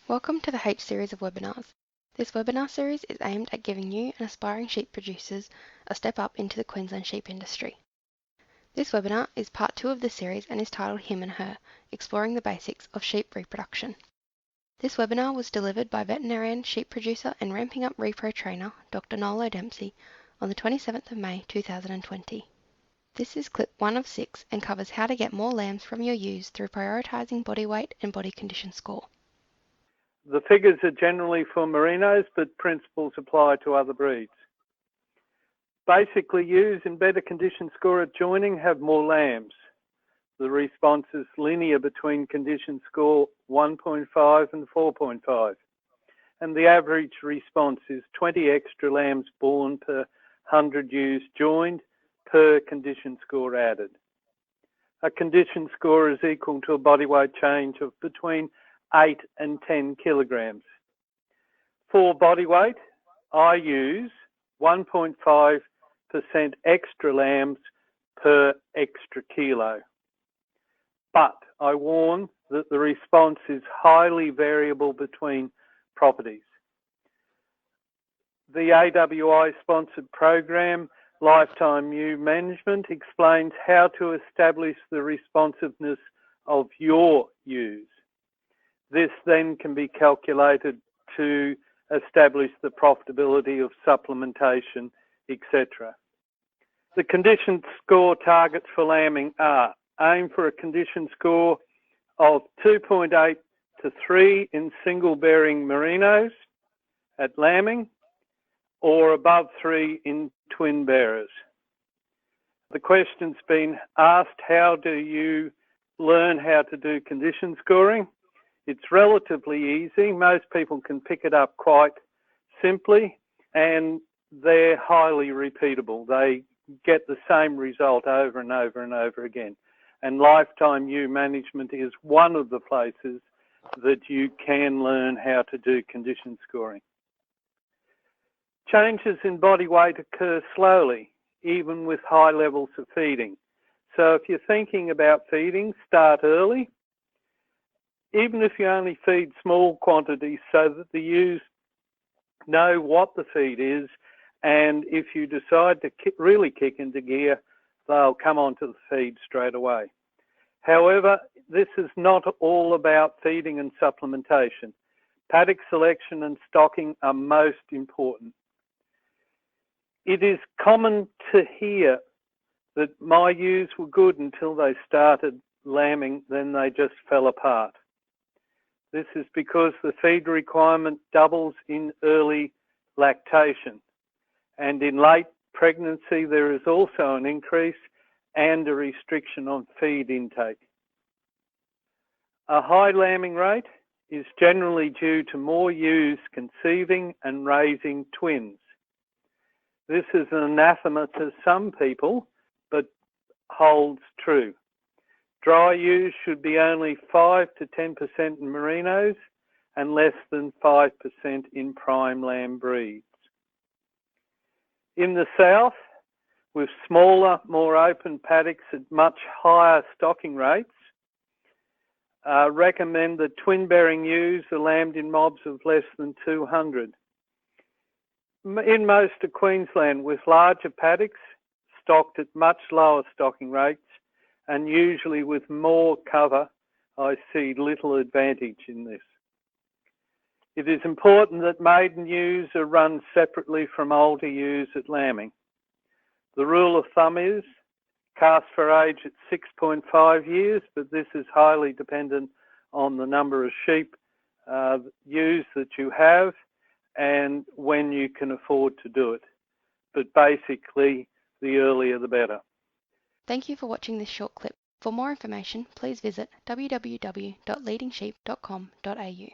Welcome to the H series of webinars. This webinar series is aimed at giving new and aspiring sheep producers a step up into the Queensland sheep industry. This webinar is part 2 of the series and is titled Him and Her, Exploring the Basics of Sheep Reproduction. This webinar was delivered by veterinarian, sheep producer and Ramping Up Repro trainer Dr. Nolo Dempsey on the 27th of May 2020. This is clip 1 of 6 and covers how to get more lambs from your ewes through prioritising body weight and body condition score. The figures are generally for merinos, but principles apply to other breeds. Basically, ewes in better condition score at joining have more lambs. The response is linear between condition score 1.5 and 4.5. And the average response is 20 extra lambs born per 100 ewes joined per condition score added. A condition score is equal to a body weight change of between 8 and 10 kilograms. For body weight, I use 1.5% extra lambs per extra kilo. But I warn that the response is highly variable between properties. The AWI-sponsored program, Lifetime Ewe Management, explains how to establish the responsiveness of your ewes. This then can be calculated to establish the profitability of supplementation, etc. The condition score targets for lambing are: aim for a condition score of 2.8 to 3 in single-bearing merinos at lambing, or above 3 in twin bearers. The question's been asked, how do you learn how to do condition scoring? It's relatively easy. Most people can pick it up quite simply, and they're highly repeatable. They get the same result over and over and over again. And Lifetime Ewe Management is one of the places that you can learn how to do condition scoring. Changes in body weight occur slowly, even with high levels of feeding. So if you're thinking about feeding, start early. Even if you only feed small quantities so that the ewes know what the feed is, and if you decide to really kick into gear, they'll come onto the feed straight away. However, this is not all about feeding and supplementation. Paddock selection and stocking are most important. It is common to hear that my ewes were good until they started lambing, then they just fell apart. This is because the feed requirement doubles in early lactation, and in late pregnancy there is also an increase and a restriction on feed intake. A high lambing rate is generally due to more ewes conceiving and raising twins. This is an anathema to some people, but holds true. Dry ewes should be only 5 to 10% in merinos and less than 5% in prime lamb breeds. In the south, with smaller, more open paddocks at much higher stocking rates, recommend that twin-bearing ewes are lambed in mobs of less than 200. In most of Queensland, with larger paddocks stocked at much lower stocking rates, and usually with more cover, I see little advantage in this. It is important that maiden ewes are run separately from older ewes at lambing. The rule of thumb is cast for age at 6.5 years, but this is highly dependent on the number of sheep, ewes that you have, and when you can afford to do it. But basically, the earlier the better. Thank you for watching this short clip. For more information, please visit www.leadingsheep.com.au.